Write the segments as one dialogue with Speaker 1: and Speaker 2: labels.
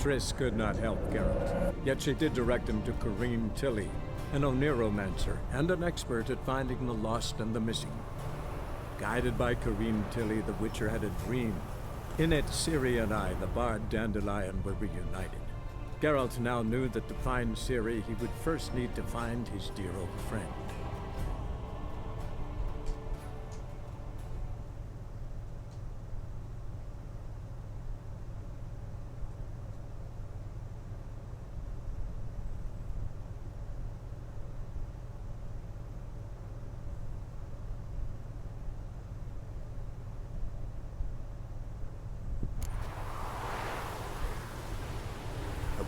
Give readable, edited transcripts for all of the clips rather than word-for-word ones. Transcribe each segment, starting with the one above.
Speaker 1: Triss could not help Geralt, yet she did direct him to Kareem Tilly, an Oniromancer and an expert at finding the lost and the missing. Guided by Kareem Tilly, the Witcher had a dream. In it, Ciri and I, the bard Dandelion, were reunited. Geralt now knew that to find Ciri, he would first need to find his dear old friend.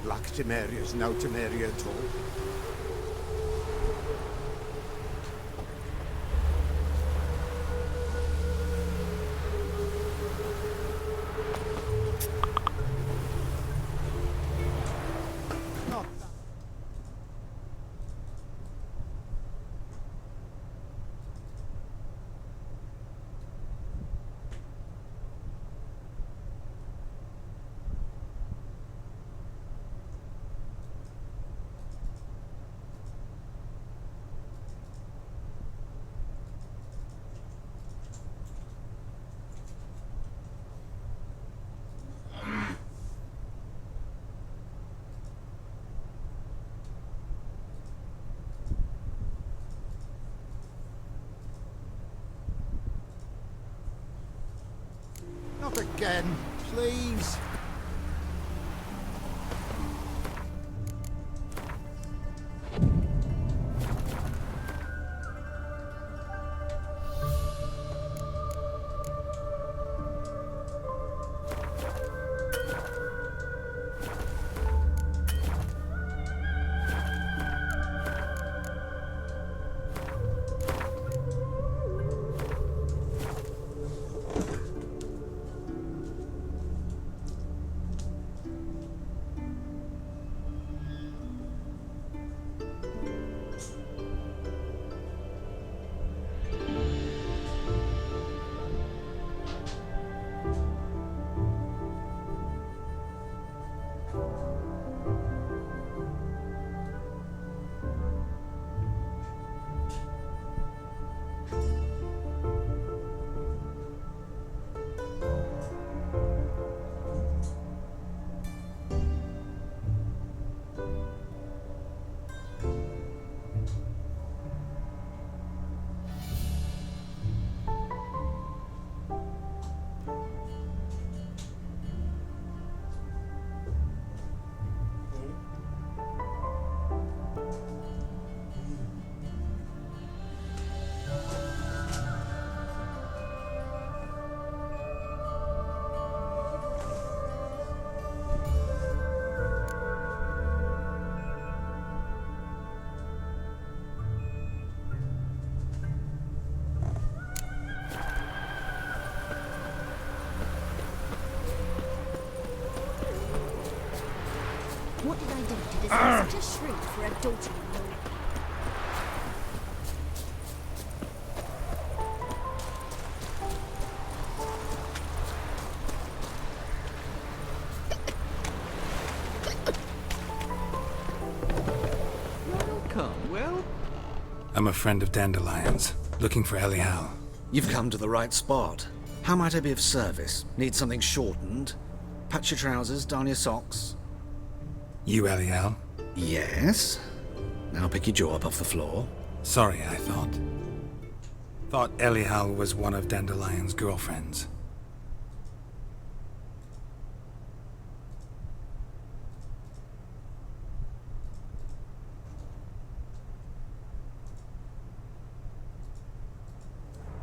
Speaker 2: Black Temeria is now Temeria at all. Not again, please.
Speaker 3: What did I do to deserve such a shriek for adultery?
Speaker 4: Welcome, well?
Speaker 5: I'm a friend of Dandelion's, looking for Elial.
Speaker 4: You've come to the right spot. How might I be of service? Need something shortened? Patch your trousers, darn your socks?
Speaker 5: You Elial?
Speaker 4: Yes. Now pick your jaw up off the floor.
Speaker 5: Sorry, I thought Elial was one of Dandelion's girlfriends.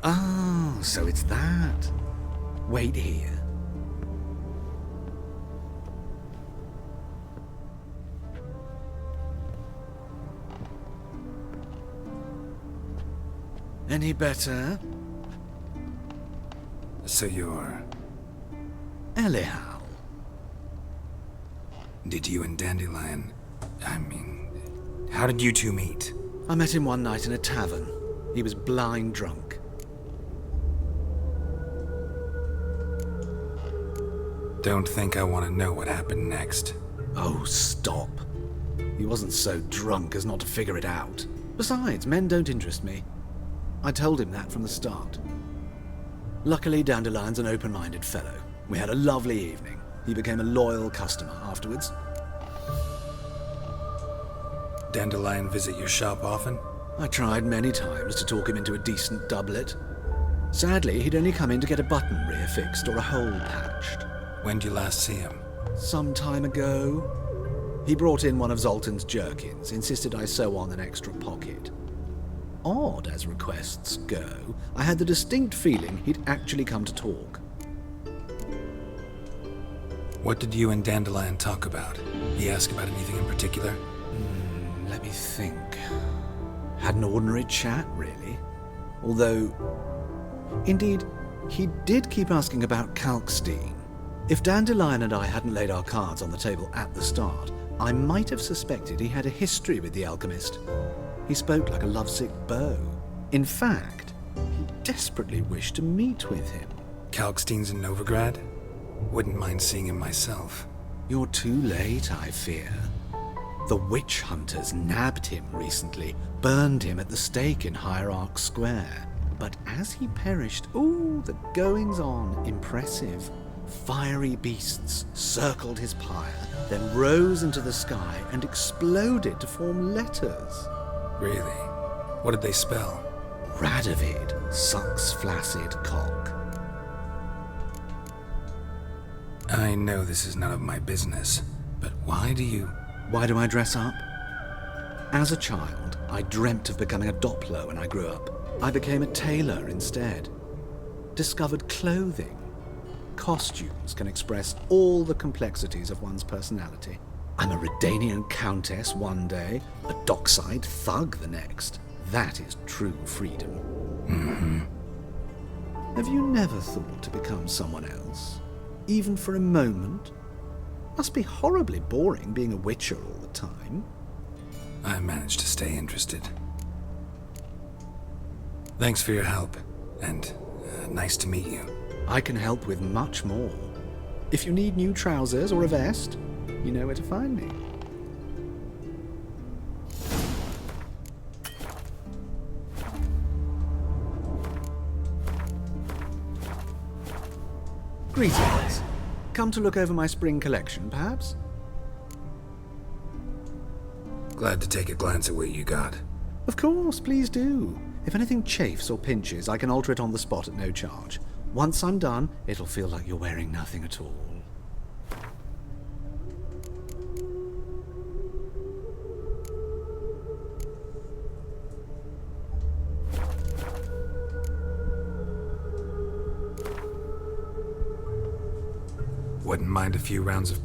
Speaker 4: Oh, so it's that. Wait here. Any better?
Speaker 5: So you're...
Speaker 4: Elial.
Speaker 5: Did you and Dandelion... how did you two meet?
Speaker 4: I met him one night in a tavern. He was blind drunk.
Speaker 5: Don't think I want to know what happened next.
Speaker 4: Oh, stop. He wasn't so drunk as not to figure it out. Besides, men don't interest me. I told him that from the start. Luckily, Dandelion's an open-minded fellow. We had a lovely evening. He became a loyal customer afterwards.
Speaker 5: Dandelion visit your shop often?
Speaker 4: I tried many times to talk him into a decent doublet. Sadly, he'd only come in to get a button rear fixed or a hole patched.
Speaker 5: When did you last see him?
Speaker 4: Some time ago. He brought in one of Zoltan's jerkins, insisted I sew on an extra pocket. Odd as requests go, I had the distinct feeling he'd actually come to talk.
Speaker 5: What did you and Dandelion talk about? He asked about anything in particular?
Speaker 4: Let me think. Had an ordinary chat, really. Although, indeed, he did keep asking about Kalkstein. If Dandelion and I hadn't laid our cards on the table at the start, I might have suspected he had a history with the alchemist. He spoke like a lovesick beau. In fact, he desperately wished to meet with him.
Speaker 5: Kalkstein's in Novigrad? Wouldn't mind seeing him myself.
Speaker 4: You're too late, I fear. The witch hunters nabbed him recently, burned him at the stake in Hierarch Square. But as he perished, the goings-on, impressive. Fiery beasts circled his pyre, then rose into the sky and exploded to form letters.
Speaker 5: Really? What did they spell?
Speaker 4: Radovid sucks flaccid cock.
Speaker 5: I know this is none of my business, but why do
Speaker 4: I dress up? As a child, I dreamt of becoming a Doppler when I grew up. I became a tailor instead. Discovered clothing. Costumes can express all the complexities of one's personality. I'm a Redanian countess one day, a dockside thug the next. That is true freedom. Have you never thought to become someone else? Even for a moment? Must be horribly boring being a witcher all the time.
Speaker 5: I managed to stay interested. Thanks for your help, and nice to meet you.
Speaker 4: I can help with much more. If you need new trousers or a vest, you know where to find me. Greetings. Come to look over my spring collection, perhaps?
Speaker 5: Glad to take a glance at what you got.
Speaker 4: Of course, please do. If anything chafes or pinches, I can alter it on the spot at no charge. Once I'm done, it'll feel like you're wearing nothing at all.
Speaker 5: Wouldn't mind a few rounds of...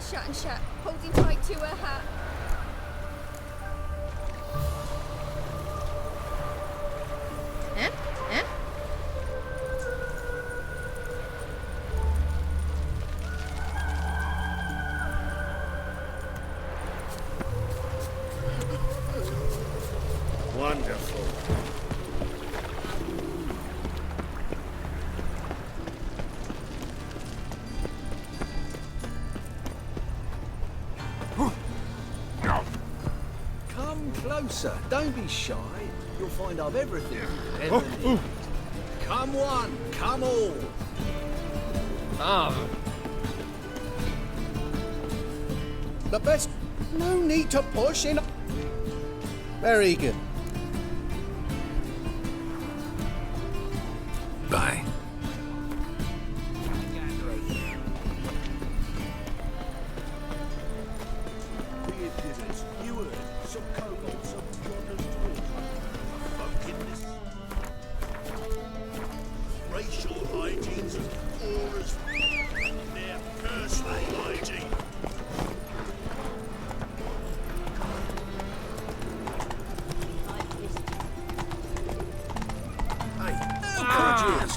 Speaker 3: shut and shut, holding tight to her hat. Eh? Eh?
Speaker 2: Wonderful.
Speaker 4: Come closer. Don't be shy. You'll find I've everything you ever need. Come one, come all.
Speaker 6: The best. No need to push in. Very good.
Speaker 5: Bye.
Speaker 7: Racial hygiene's all as their personal hygiene.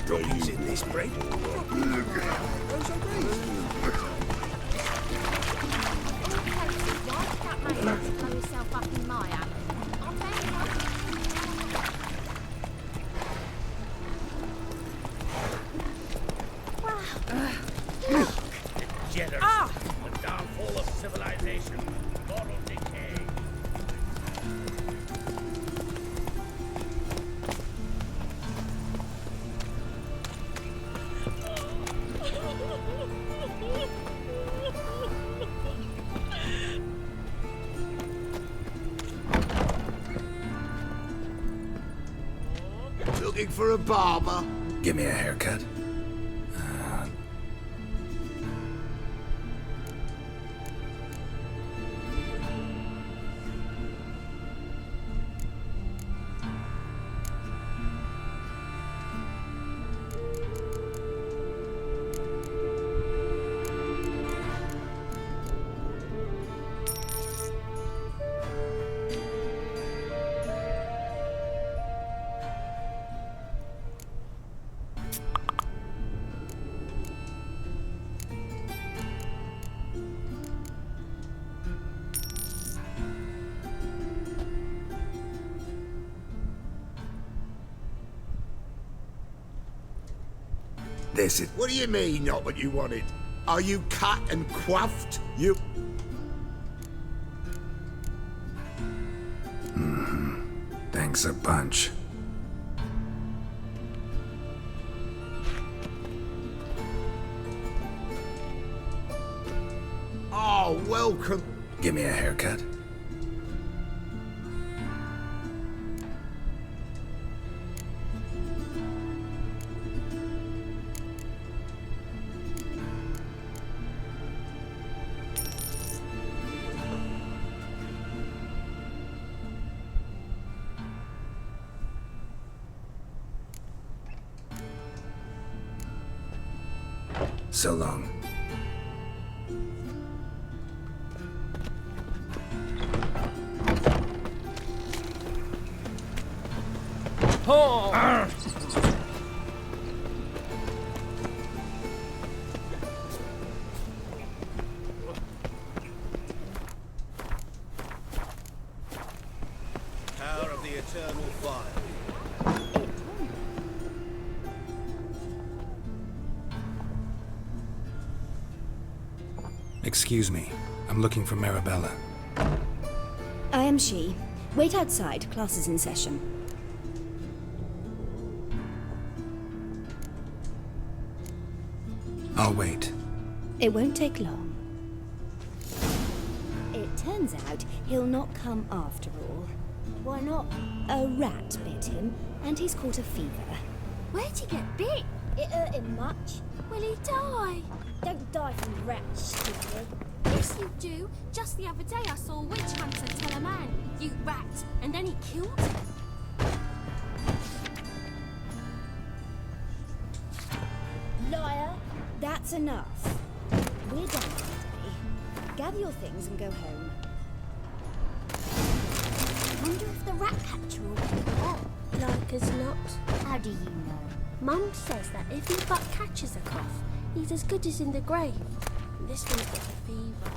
Speaker 2: Cookies in this bread.
Speaker 3: Oh, Casey, why did that man have to blow himself up in my act? I bet
Speaker 7: Generous. The downfall of civilization. Moral decay.
Speaker 2: Looking for a barber?
Speaker 5: Give me a haircut. This is...
Speaker 2: What do you mean, not what you wanted? Are you cut and coiffed? You...
Speaker 5: Thanks a bunch.
Speaker 2: Oh, welcome.
Speaker 5: Give me a haircut. So long.
Speaker 7: Power of the eternal fire.
Speaker 5: Excuse me. I'm looking for Marabella.
Speaker 8: I am she. Wait outside. Class is in session.
Speaker 5: I'll wait.
Speaker 8: It won't take long. It turns out he'll not come after all. Why not? A rat bit him, and he's caught a fever.
Speaker 3: Where'd he get bit?
Speaker 8: It hurt him much.
Speaker 3: Will he die?
Speaker 8: Don't die from rats, stupid.
Speaker 3: Yes, you do. Just the other day I saw a witch hunter tell a man, "You rat," and then he killed him.
Speaker 8: Liar. That's enough. We're done today. gather your things and go home. Wonder if the rat catcher will pick up.
Speaker 9: Like as not.
Speaker 8: How do you know?
Speaker 9: Mum says that if he but catches a cough, he's as good as in the grave. This one's got a fever.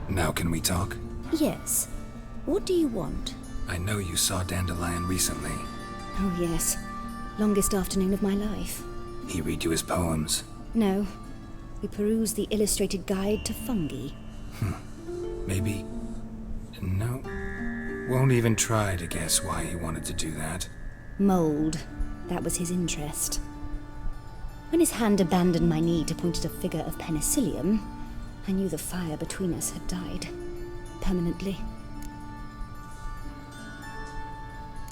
Speaker 5: Now can we talk?
Speaker 8: Yes. What do you want?
Speaker 5: I know you saw Dandelion recently.
Speaker 8: Oh, yes. Longest afternoon of my life.
Speaker 5: He read you his poems.
Speaker 8: No. We perused the illustrated guide to fungi.
Speaker 5: Maybe... No. Won't even try to guess why he wanted to do that.
Speaker 8: Mold. That was his interest. When his hand abandoned my knee to point at a figure of penicillium, I knew the fire between us had died. Permanently.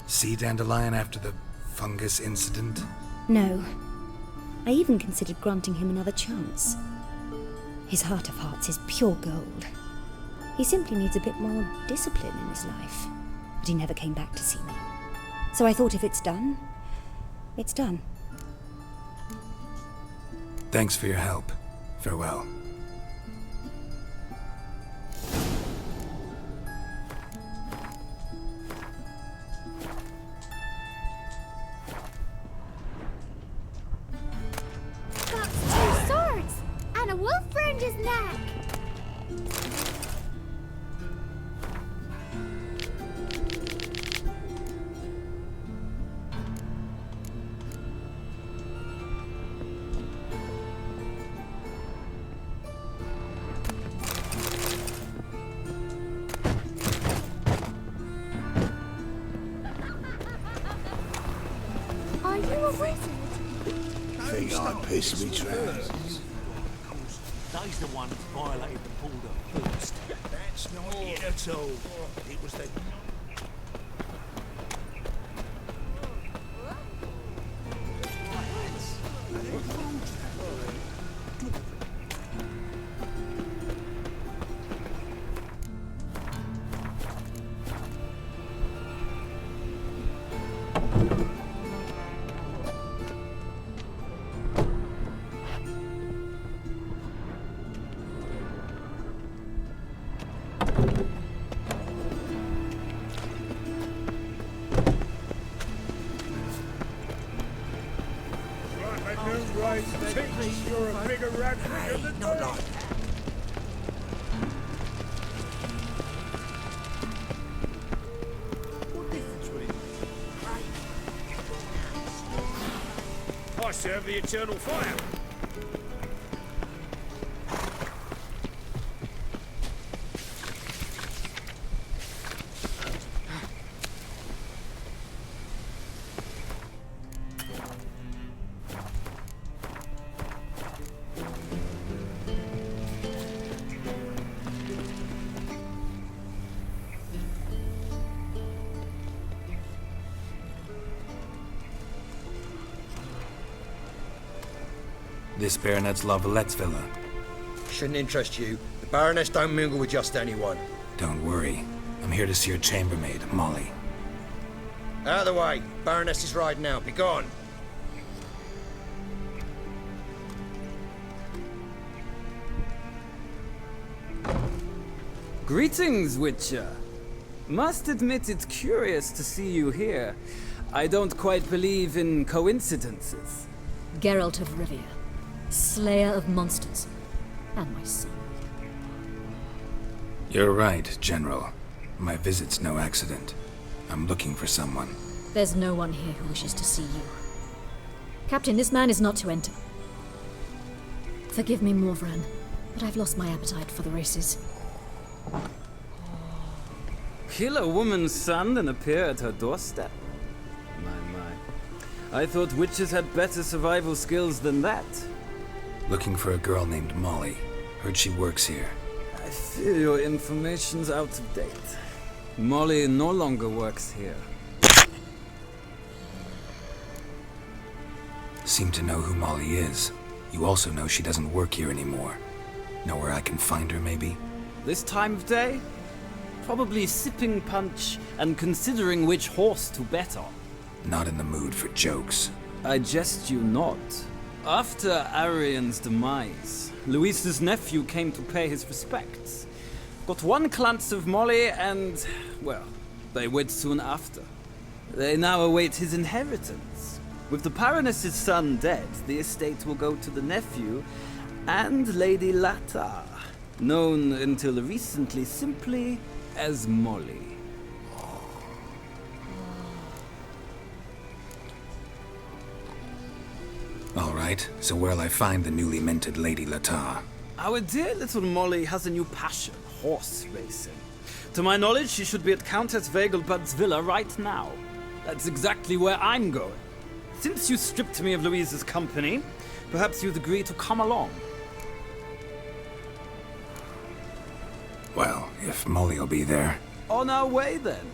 Speaker 5: See Dandelion after the fungus incident?
Speaker 8: No. I even considered granting him another chance. His heart of hearts is pure gold. He simply needs a bit more discipline in his life. But he never came back to see me. So I thought if it's done, it's done.
Speaker 5: Thanks for your help. Farewell.
Speaker 3: That's 2 swords! And a wolf round his neck! Are you a wizard?
Speaker 2: Think I piss me trousers.
Speaker 7: They's the ones violated the border first. That's not it at all. It was the...
Speaker 2: You're a bigger rat than
Speaker 7: Not like that. What difference would it make? I serve the eternal fire.
Speaker 5: This Baronet's Lavalettes villa.
Speaker 10: Shouldn't interest you. The Baroness don't mingle with just anyone.
Speaker 5: Don't worry. I'm here to see your chambermaid, Molly.
Speaker 10: Out of the way. Baroness is riding out. Be gone.
Speaker 11: Greetings, Witcher. Must admit it's curious to see you here. I don't quite believe in coincidences.
Speaker 12: Geralt of Rivia, Slayer of monsters, and my son.
Speaker 5: You're right, General. My visit's no accident. I'm looking for someone.
Speaker 12: There's no one here who wishes to see you. Captain, this man is not to enter. Forgive me, Morvran, but I've lost my appetite for the races.
Speaker 11: Kill a woman's son and appear at her doorstep? My. I thought witches had better survival skills than that.
Speaker 5: Looking for a girl named Molly. Heard she works here.
Speaker 11: I fear your information's out of date. Molly no longer works here.
Speaker 5: Seem to know who Molly is. You also know she doesn't work here anymore. Know where I can find her, maybe?
Speaker 11: This time of day? Probably sipping punch and considering which horse to bet on.
Speaker 5: Not in the mood for jokes.
Speaker 11: I jest you not. After Arian's demise, Luis's nephew came to pay his respects. Got one glance of Molly and, well, they wed soon after. They now await his inheritance. With the Baroness's son dead, the estate will go to the nephew and Lady Latar, known until recently simply as Molly.
Speaker 5: All right, so where'll I find the newly minted Lady Latar?
Speaker 11: Our dear little Molly has a new passion, horse racing. To my knowledge, she should be at Countess Vegelbud's villa right now. That's exactly where I'm going. Since you stripped me of Louise's company, perhaps you'd agree to come along.
Speaker 5: Well, if Molly'll be there.
Speaker 11: On our way, then.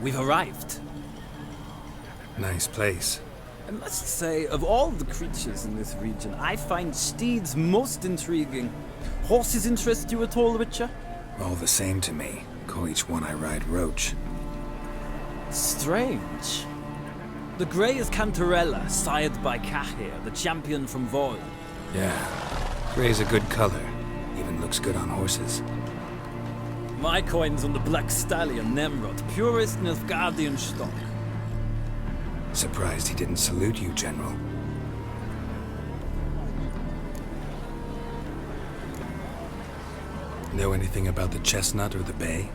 Speaker 11: We've arrived.
Speaker 5: Nice place.
Speaker 11: I must say, of all the creatures in this region, I find steeds most intriguing. Horses interest you at all, Witcher?
Speaker 5: All the same to me. Call each one I ride Roach.
Speaker 11: Strange. The grey is Cantarella, sired by Cahir, the champion from Vol.
Speaker 5: Yeah. Gray's a good color. Even looks good on horses.
Speaker 11: My coin's on the Black Stallion, Nemrod, purest Nilfgaardian stock.
Speaker 5: Surprised he didn't salute you, General. Know anything about the Chestnut or the Bay?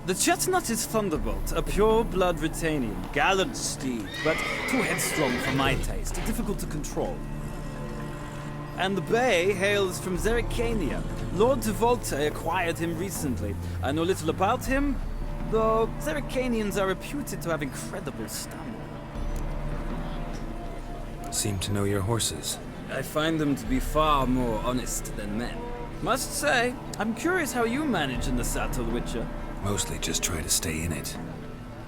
Speaker 11: The Chestnut is Thunderbolt, a pure-blood Retanian, gallant steed, but too headstrong for my taste, difficult to control. And the Bay hails from Zericania. Lord de Volte acquired him recently. I know little about him, though Zericanians are reputed to have incredible stamina.
Speaker 5: Seem to know your horses.
Speaker 11: I find them to be far more honest than men. Must say, I'm curious how you manage in the saddle, Witcher.
Speaker 5: Mostly just try to stay in it.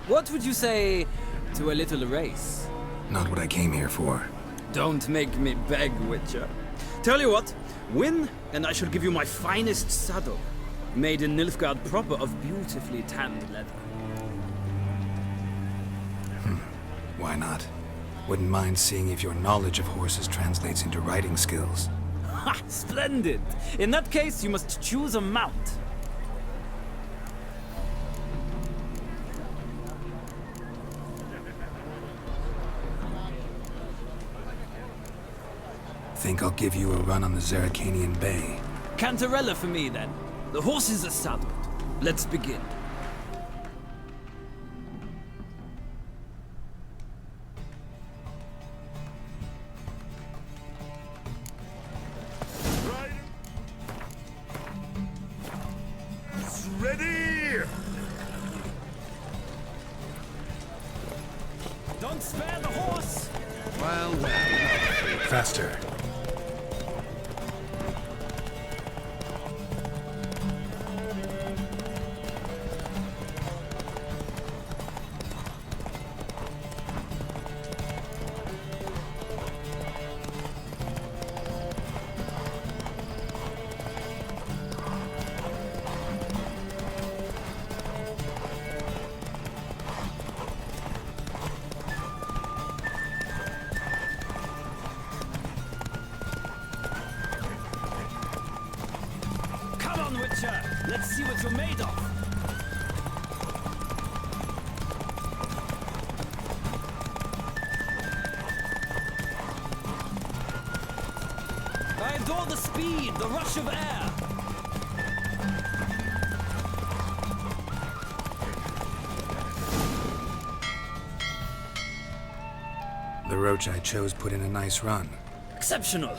Speaker 11: What would you say to a little race?
Speaker 5: Not what I came here for.
Speaker 11: Don't make me beg, Witcher. Tell you what, win, and I shall give you my finest saddle, made in Nilfgaard proper of beautifully tanned leather.
Speaker 5: Why not? Wouldn't mind seeing if your knowledge of horses translates into riding skills.
Speaker 11: Ha! Splendid! In that case, you must choose a mount.
Speaker 5: Think I'll give you a run on the Zericanian Bay.
Speaker 11: Cantarella for me, then. The horses are saddled. Let's begin.
Speaker 2: Ready!
Speaker 11: Don't spare the horse!
Speaker 5: Well, faster.
Speaker 11: Let's see what you're made of. I adore the speed, the rush of air.
Speaker 5: The roach I chose put in a nice run.
Speaker 11: Exceptional.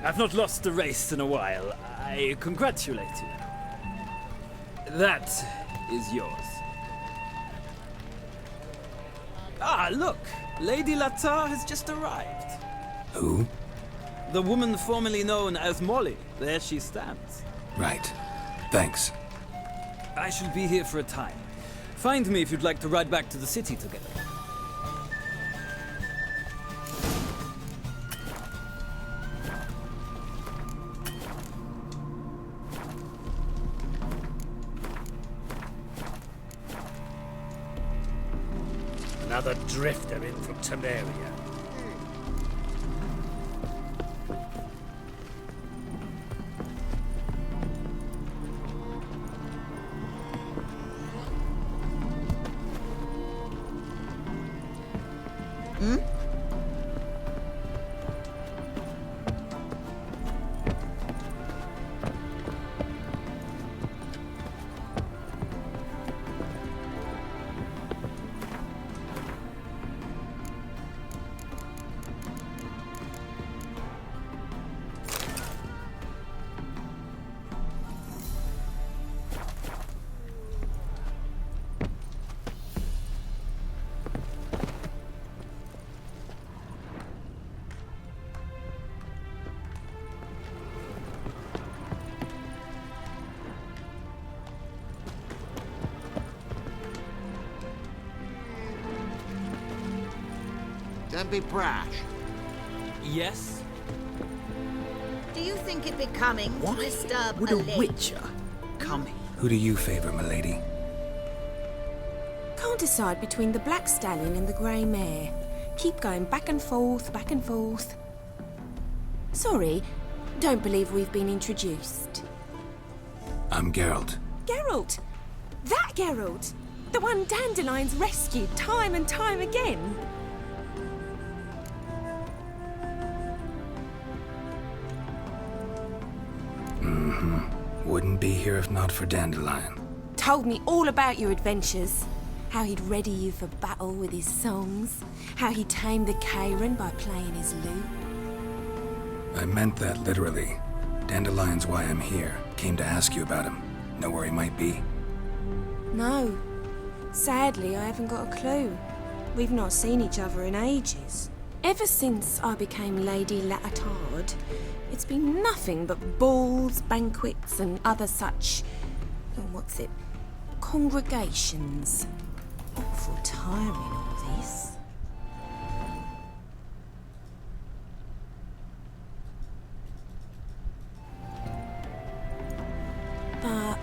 Speaker 11: I've not lost a race in a while. I congratulate you. That is yours. Ah, look! Lady Latar has just arrived.
Speaker 5: Who?
Speaker 11: The woman formerly known as Molly. There she stands.
Speaker 5: Right. Thanks.
Speaker 11: I shall be here for a time. Find me if you'd like to ride back to the city together.
Speaker 7: Another drifter in from Temeria.
Speaker 10: Don't be brash.
Speaker 11: Yes?
Speaker 13: Do you think it becoming to disturb
Speaker 11: Would
Speaker 13: a
Speaker 11: a
Speaker 13: lady?
Speaker 11: witcher come here?
Speaker 5: Who do you favor, milady?
Speaker 14: Can't decide between the black stallion and the grey mare. Keep going back and forth, back and forth. Sorry, don't believe we've been introduced.
Speaker 5: I'm Geralt.
Speaker 14: Geralt! That Geralt! The one Dandelion's rescued time and time again.
Speaker 5: Wouldn't be here if not for Dandelion.
Speaker 14: Told me all about your adventures. How he'd ready you for battle with his songs. How he tamed the Karen by playing his lute.
Speaker 5: I meant that literally. Dandelion's why I'm here. Came to ask you about him. Know where he might be?
Speaker 14: No. Sadly, I haven't got a clue. We've not seen each other in ages. Ever since I became Lady Latard, it's been nothing but balls, banquets, and other such... congregations. Awful tiring, all this. But...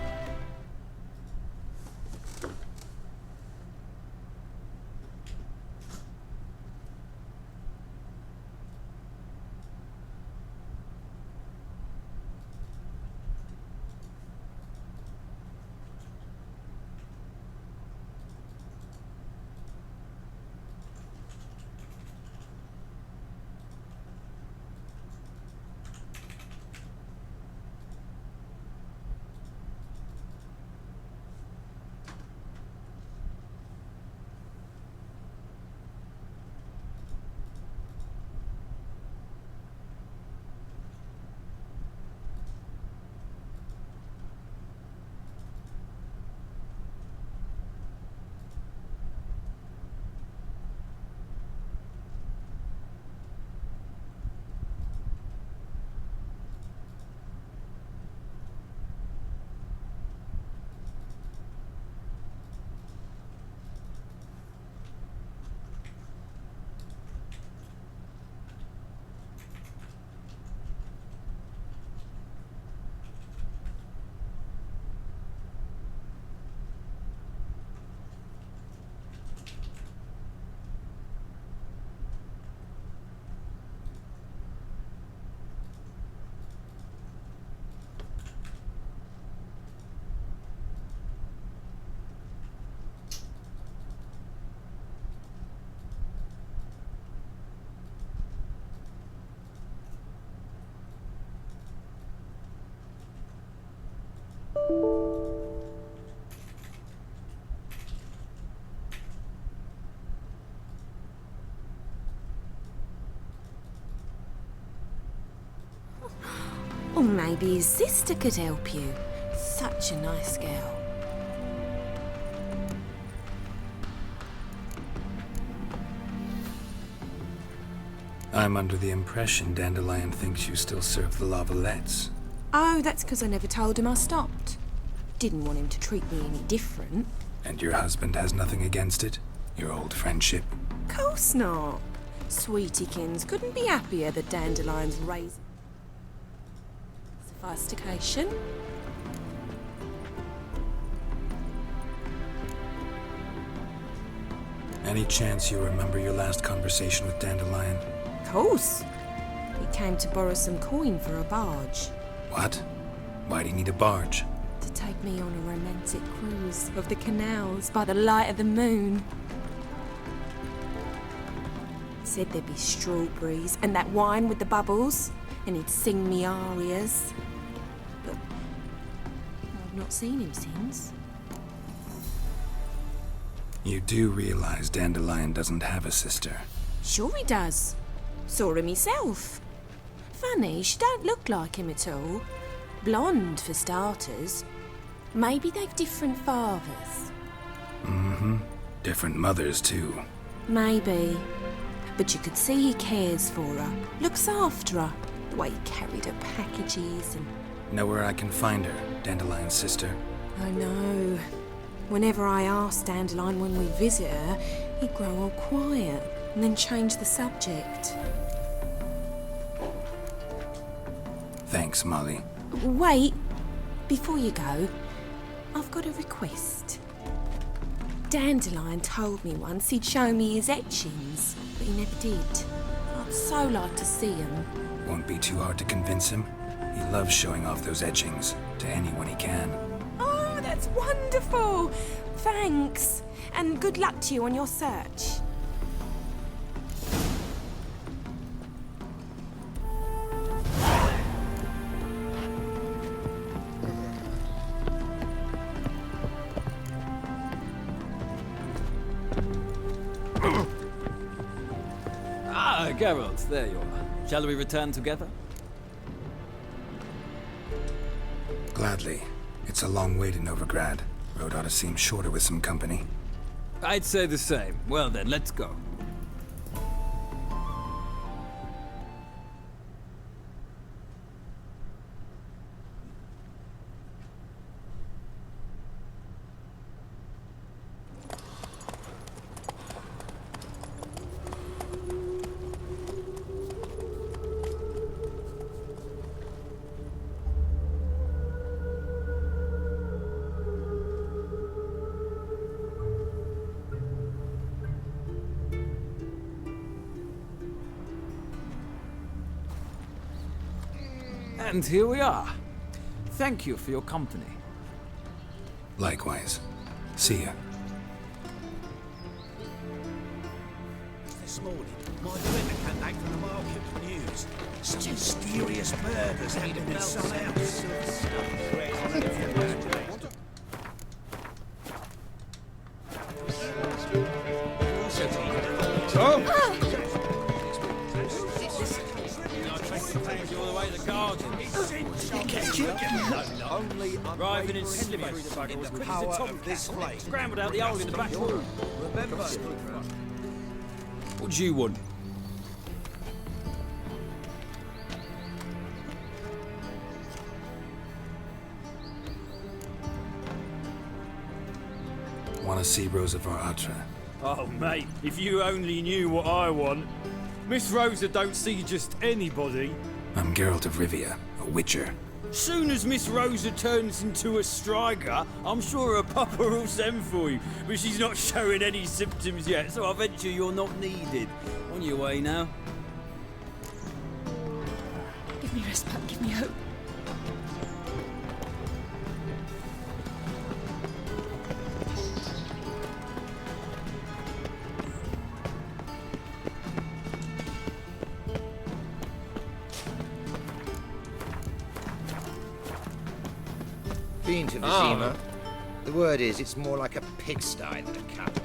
Speaker 14: maybe his sister could help you. Such a nice girl.
Speaker 5: I'm under the impression Dandelion thinks you still serve the Lavalettes.
Speaker 14: Oh, that's because I never told him I stopped. Didn't want him to treat me any different.
Speaker 5: And your husband has nothing against it? Your old friendship?
Speaker 14: Course not. Sweetiekins couldn't be happier that Dandelion's raising sophistication.
Speaker 5: Any chance you remember your last conversation with Dandelion?
Speaker 14: Course. He came to borrow some coin for a barge.
Speaker 5: What? Why do you need a barge?
Speaker 14: To take me on a romantic cruise of the canals by the light of the moon. Said there'd be strawberries and that wine with the bubbles, and he'd sing me arias. But I've not seen him since.
Speaker 5: You do realize Dandelion doesn't have a sister?
Speaker 14: Sure he does. Saw him myself. Funny, she don't look like him at all. Blonde, for starters. Maybe they've different fathers.
Speaker 5: Mm-hmm. Different mothers, too.
Speaker 14: Maybe. But you could see he cares for her, looks after her, the way he carried her packages and...
Speaker 5: Know where I can find her, Dandelion's sister?
Speaker 14: I know. Whenever I ask Dandelion when we visit her, he'd grow all quiet and then change the subject.
Speaker 5: Thanks, Molly.
Speaker 14: Wait, before you go, I've got a request. Dandelion told me once he'd show me his etchings, but he never did. I'd so like to see them.
Speaker 5: Won't be too hard to convince him. He loves showing off those etchings to anyone he can.
Speaker 14: Oh, that's wonderful! Thanks, and good luck to you on your search.
Speaker 11: Geralt, there you are. Shall we return together?
Speaker 5: Gladly. It's a long way to Novigrad. Road ought to seem shorter with some company.
Speaker 11: I'd say the same. Well then, let's go. And here we are. Thank you for your company.
Speaker 5: Likewise. See ya.
Speaker 7: This morning, my friend came back from the market news. Some mysterious murders happened in some house.
Speaker 11: Driving in slippers through the power of this place. Scrambled out the hole in the back room. Remember. What do you want?
Speaker 5: Want to see Rosa var Atra?
Speaker 15: Oh, mate, if you only knew what I want. Miss Rosa don't see just anybody.
Speaker 5: I'm Geralt of Rivia, a witcher.
Speaker 15: Soon as Miss Rosa turns into a striker, I'm sure her papa will send for you. But she's not showing any symptoms yet, so I venture you're not needed. On your way now.
Speaker 12: Give me respite, give me hope.
Speaker 10: Been to Vizima. The word is, it's more like a pigsty than a capital.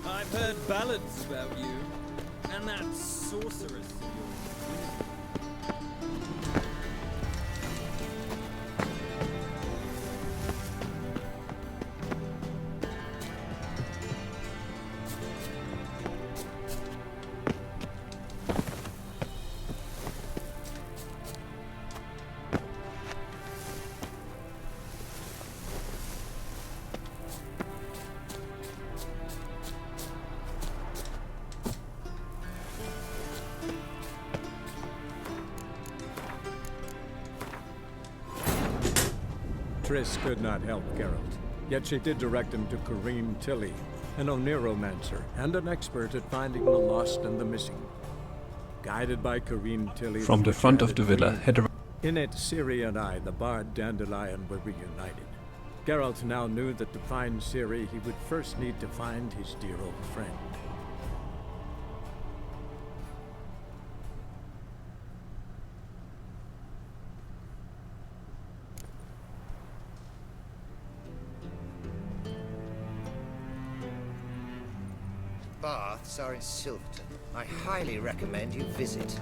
Speaker 11: I've heard ballads about you, and that sorceress of yours.
Speaker 1: Triss could not help Geralt, yet she did direct him to Kareem Tilly, an Oniromancer and an expert at finding the lost and the missing. Guided by Kareem Tilly...
Speaker 16: From the front of the villa, head around.
Speaker 1: In it, Ciri and I, the bard Dandelion, were reunited. Geralt now knew that to find Ciri, he would first need to find his dear old friend.
Speaker 10: Baths are in Silverton. I highly recommend you visit.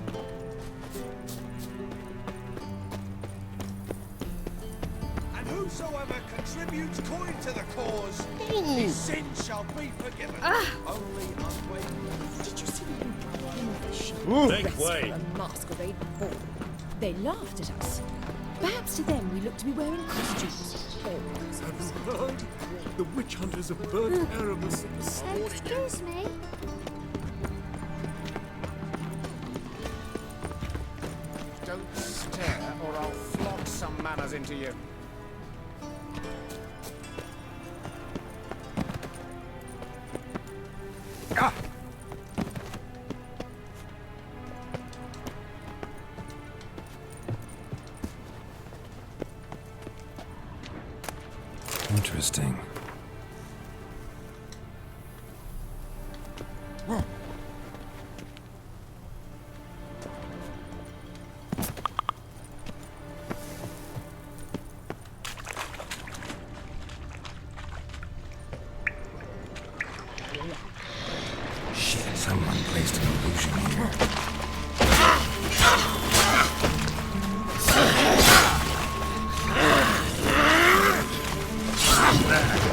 Speaker 7: And whosoever contributes coin to the cause, his sin shall be forgiven. Only unwavering.
Speaker 12: Did you see them him off the ship?
Speaker 7: Make
Speaker 12: Dressed
Speaker 7: way.
Speaker 12: for a masquerade ball. They laughed at us. Perhaps to them we looked to be wearing costumes.
Speaker 17: The witch hunters have burnt Aramis at the sword.
Speaker 3: Excuse me?
Speaker 6: Don't stare, or I'll flog some manners into you. Ah!
Speaker 5: Interesting. Shit, someone placed an illusion here. That.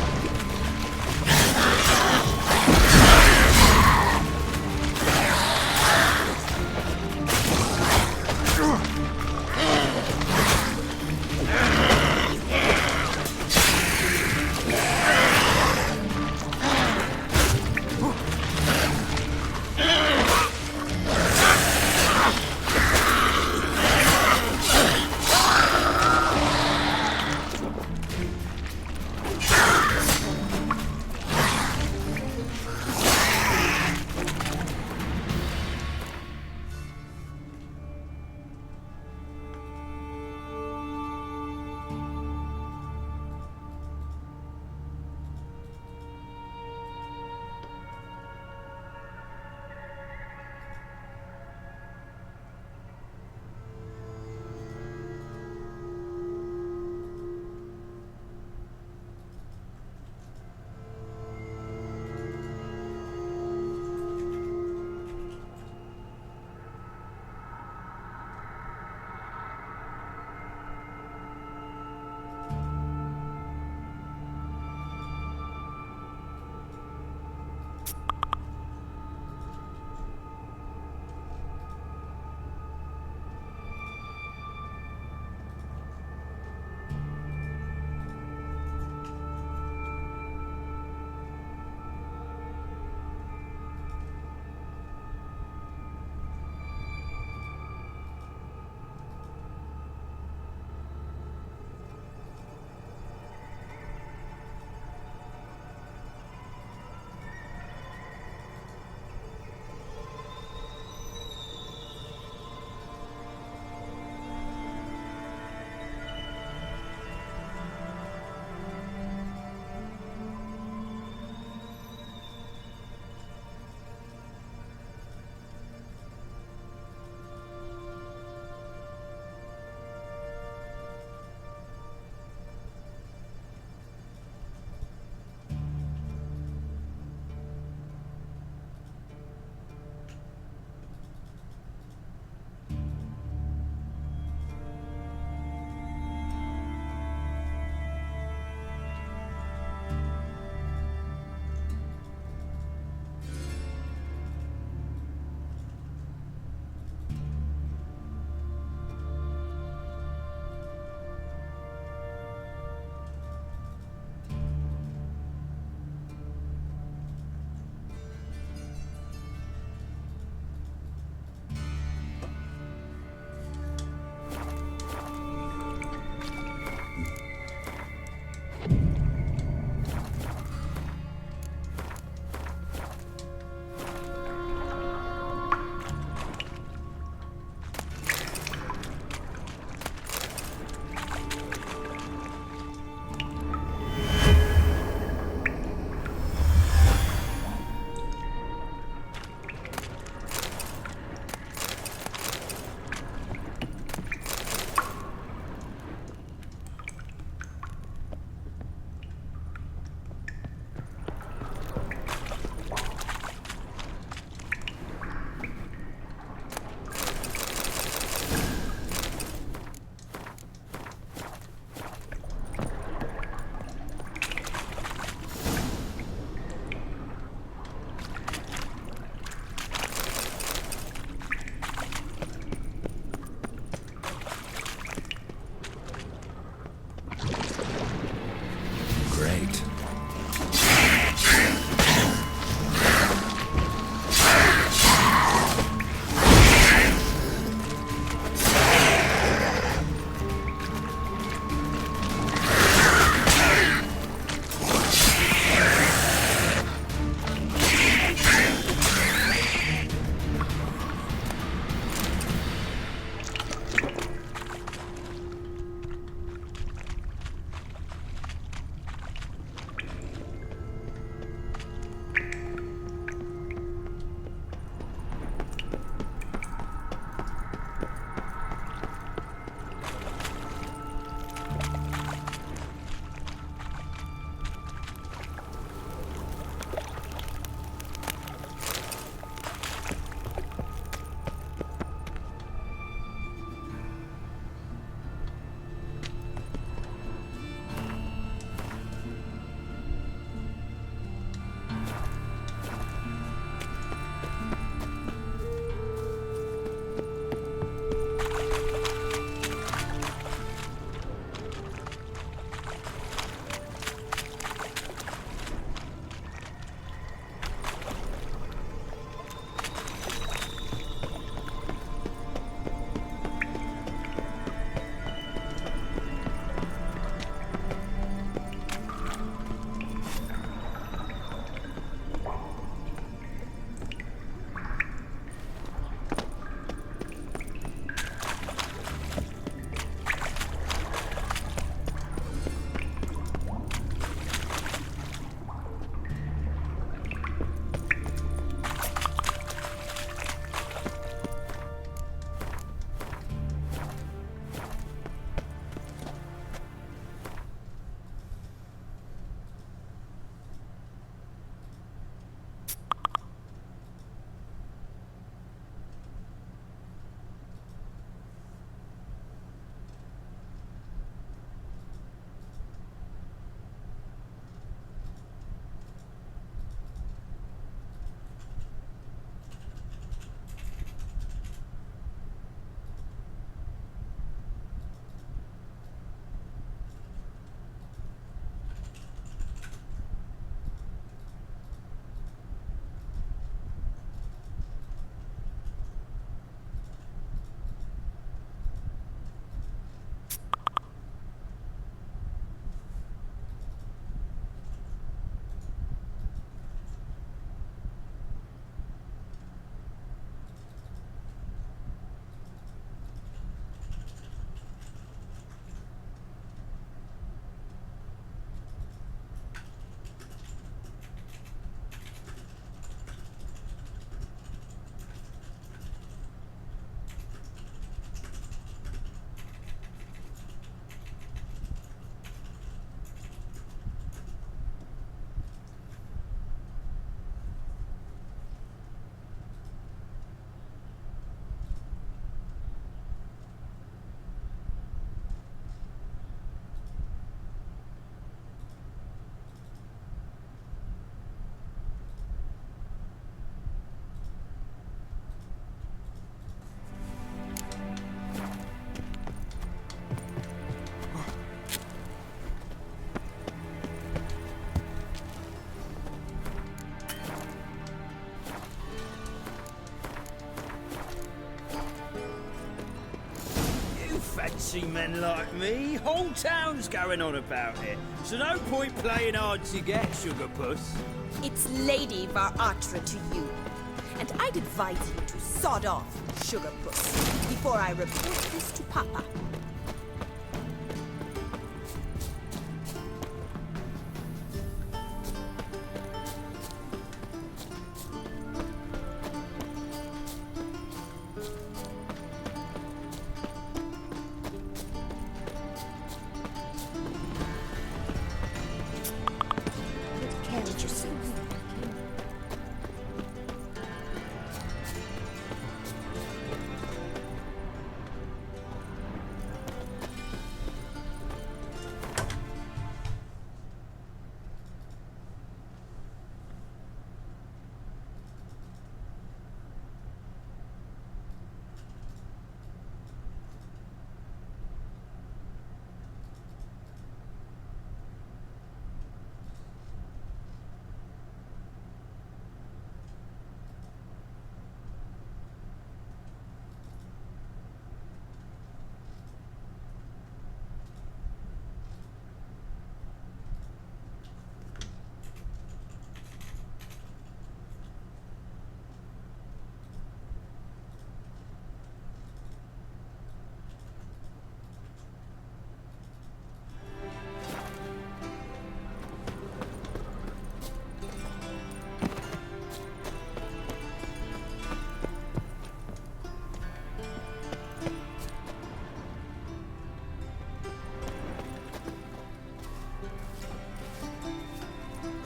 Speaker 15: to see men like me. Whole town's going on about it. So no point playing hard to get, sugar puss.
Speaker 12: It's Lady Varatra to you. And I'd advise you to sod off, sugar puss, before I report this to Papa.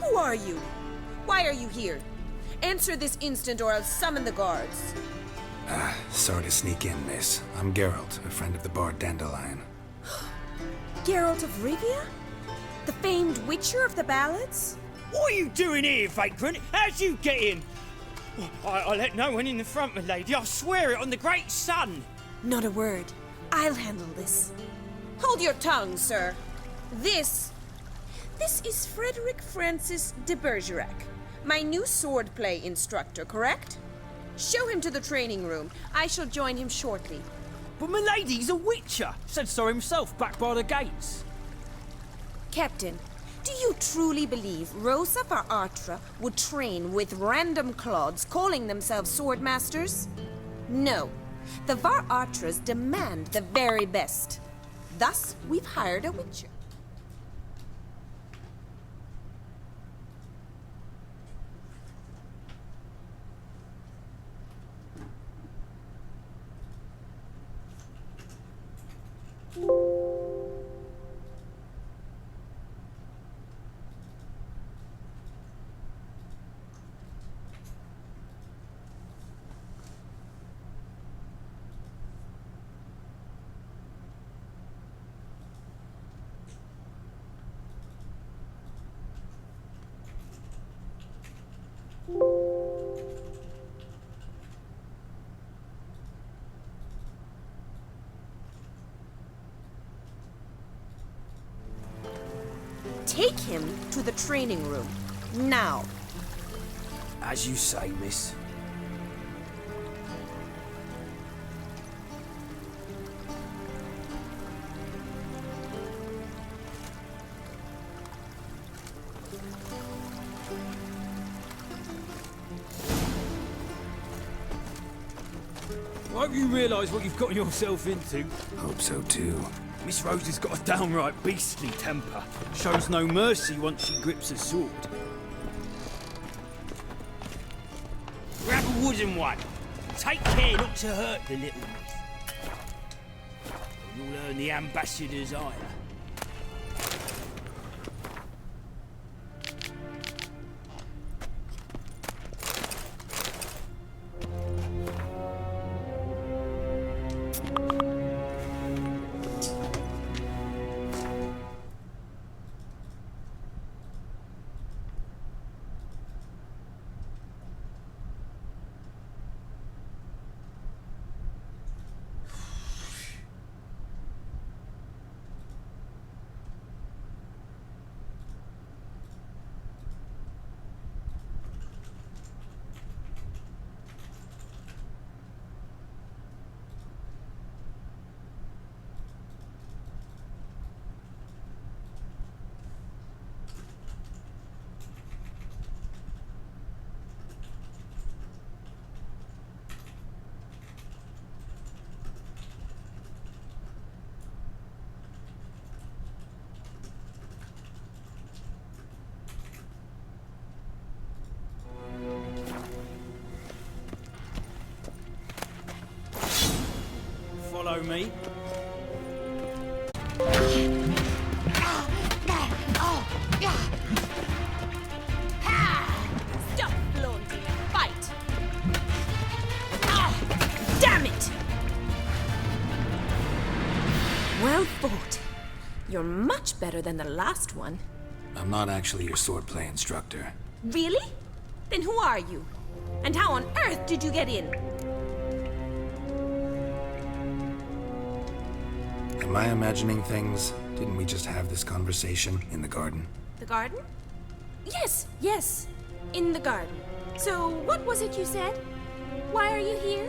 Speaker 12: Who are you? Why are you here? Answer this instant or I'll summon the guards.
Speaker 5: Sorry to sneak in, miss. I'm Geralt, a friend of the bard Dandelion.
Speaker 12: Geralt of Rivia? The famed witcher of the ballads?
Speaker 15: What are you doing here, vagrant? How'd you get in? I let no one in the front, my lady. I swear it on the great sun.
Speaker 12: Not a word. I'll handle this. Hold your tongue, sir. This is Frederick Francis de Bergerac, my new swordplay instructor, correct? Show him to the training room. I shall join him shortly.
Speaker 15: But my lady's a witcher. Said so himself back by the gates.
Speaker 12: Captain, do you truly believe Rosa Varatra would train with random clods calling themselves swordmasters? No. The Varatras demand the very best. Thus, we've hired a witcher. Take him to the training room. Now.
Speaker 15: As you say, miss. I hope you realise what you've gotten yourself into.
Speaker 5: Hope so too.
Speaker 15: Miss Rose has got a downright beastly temper. Shows no mercy once she grips a sword. Grab a wooden one. Take care not to hurt the little miss. You'll earn the ambassador's ire. follow me.
Speaker 12: Stop flaunting and fight! Damn it! Well fought. You're much better than the last one.
Speaker 5: I'm not actually your swordplay instructor.
Speaker 12: Really? Then who are you? And how on earth did you get in?
Speaker 5: Am I imagining things? Didn't we just have this conversation in the garden?
Speaker 12: The garden? Yes. In the garden. So, what was it you said? Why are you here?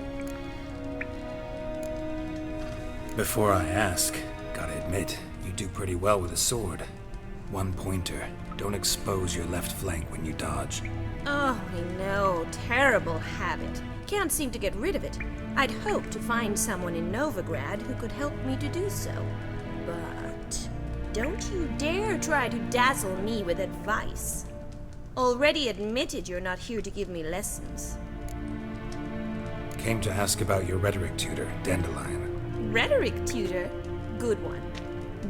Speaker 5: Before I ask, gotta admit, you do pretty well with a sword. One pointer. Don't expose your left flank when you dodge.
Speaker 12: Oh, I know. Terrible habit. Can't seem to get rid of it. I'd hoped to find someone in Novigrad who could help me to do so. But don't you dare try to dazzle me with advice. Already admitted you're not here to give me lessons.
Speaker 5: Came to ask about your rhetoric tutor, Dandelion.
Speaker 12: Rhetoric tutor? Good one.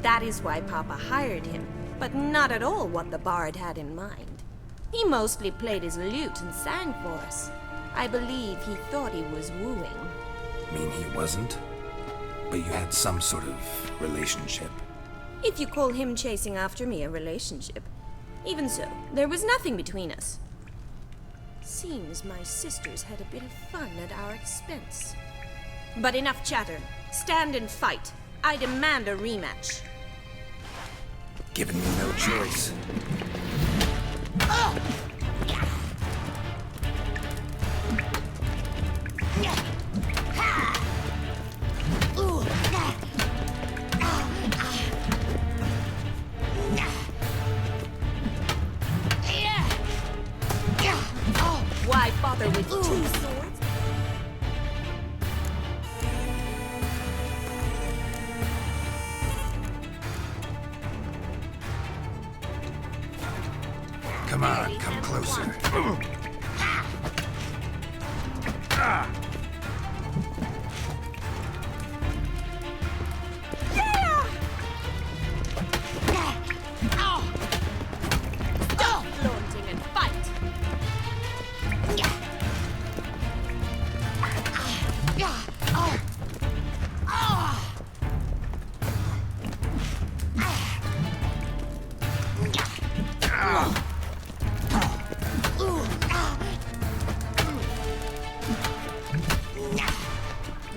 Speaker 12: That is why Papa hired him, but not at all what the bard had in mind. He mostly played his lute and sang for us. I believe he thought he was wooing.
Speaker 5: Mean he wasn't? But you had some sort of relationship.
Speaker 12: If you call him chasing after me a relationship. Even so, there was nothing between us. Seems my sisters had a bit of fun at our expense. But enough chatter. Stand and fight. I demand a rematch.
Speaker 5: Given me no choice.
Speaker 12: Why bother with 2 swords?
Speaker 5: Come on, come closer.
Speaker 12: Stop flaunting and fight!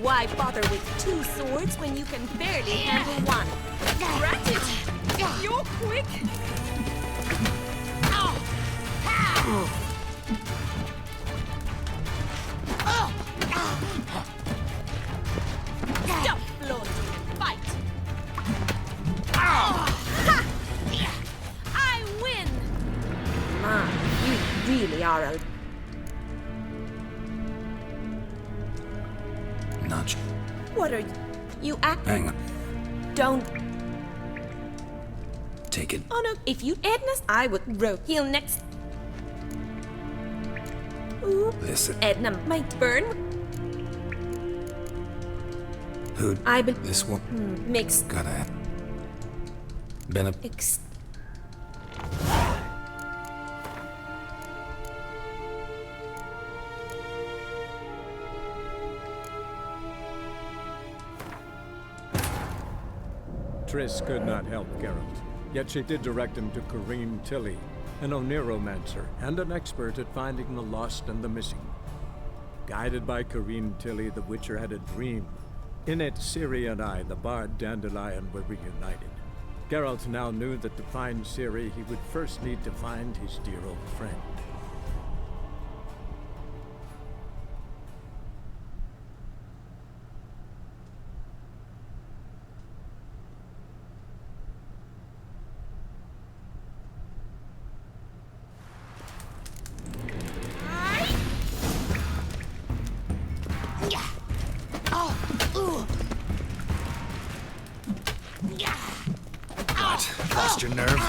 Speaker 12: Why bother with 2 swords when you can barely handle one? Drat it! You're quick! Stop flaunting and fight! I win! Man, you really are a...
Speaker 5: Nudge.
Speaker 12: What are you... You act...
Speaker 5: Hang on.
Speaker 12: Don't...
Speaker 5: Take it.
Speaker 12: Oh no, if you Edna's, I would row heel next. Ooh.
Speaker 5: Listen.
Speaker 12: Edna might burn.
Speaker 5: Who?
Speaker 12: I be...
Speaker 5: This one.
Speaker 12: Mixed.
Speaker 5: Gotta... Been a...
Speaker 1: Triss could not help Geralt, yet she did direct him to Kareem Tilly, an Oniromancer and an expert at finding the lost and the missing. Guided by Kareem Tilly, the Witcher had a dream. In it, Ciri and I, the bard Dandelion, were reunited. Geralt now knew that to find Ciri, he would first need to find his dear old friend.
Speaker 5: What? Lost your nerve?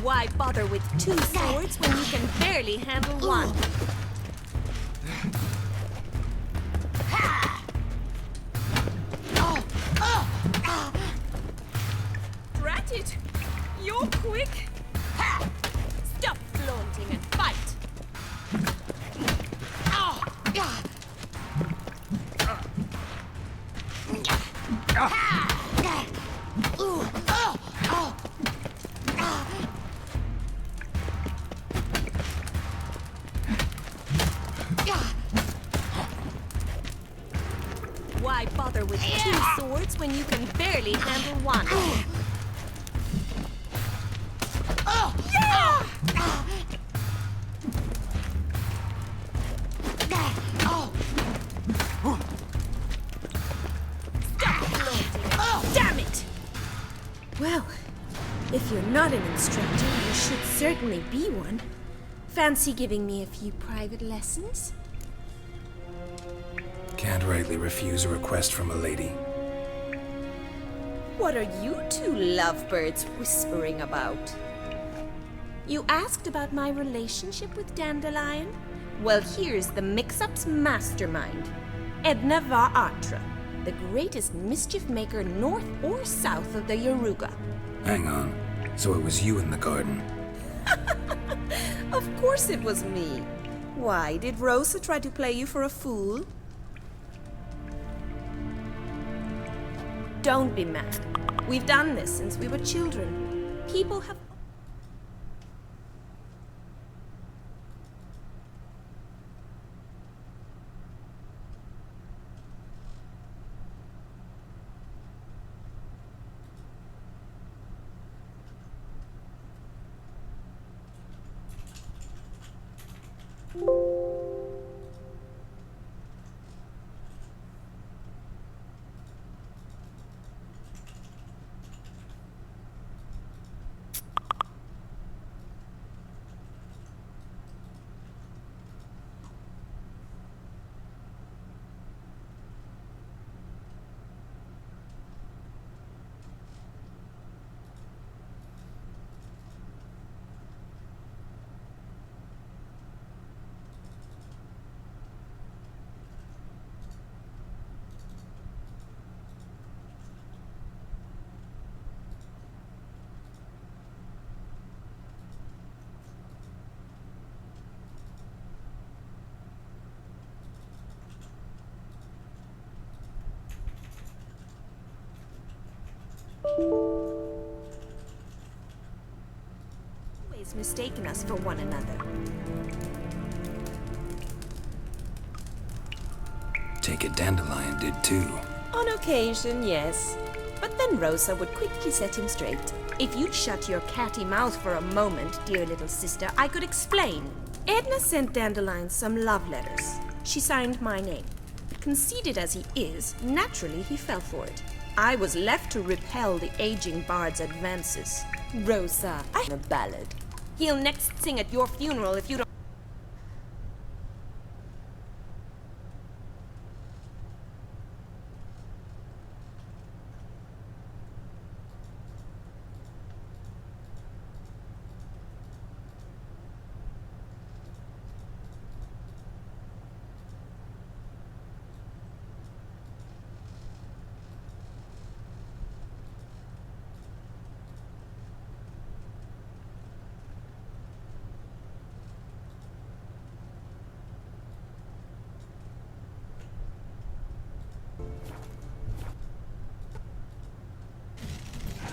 Speaker 12: Why Why bother with two swords when you can barely handle one? Drat it! You're quick! Stop flaunting and fight! Why bother with two swords when you can barely handle one? Damn it!
Speaker 14: Well, if you're not an instructor, you should certainly be one. Fancy giving me a few private lessons?
Speaker 5: Can't rightly refuse a request from a lady.
Speaker 12: What are you two lovebirds whispering about? You asked about my relationship with Dandelion? Well, here's the mix-up's mastermind. Edna var Atra, the greatest mischief maker north or south of the Yaruga.
Speaker 5: Hang on. So it was you in the garden?
Speaker 12: Of course it was me. Why, did Rosa try to play you for a fool? Don't be mad. We've done this since we were children. People have... always mistaken us for one another.
Speaker 5: Take it Dandelion did too.
Speaker 12: On occasion, yes. But then Rosa would quickly set him straight. If you'd shut your catty mouth for a moment, dear little sister, I could explain. Edna sent Dandelion some love letters. She signed my name. Conceited as he is, naturally he fell for it. I was left to repel the aging bard's advances. Rosa, I have a ballad. He'll next sing at your funeral if you don't...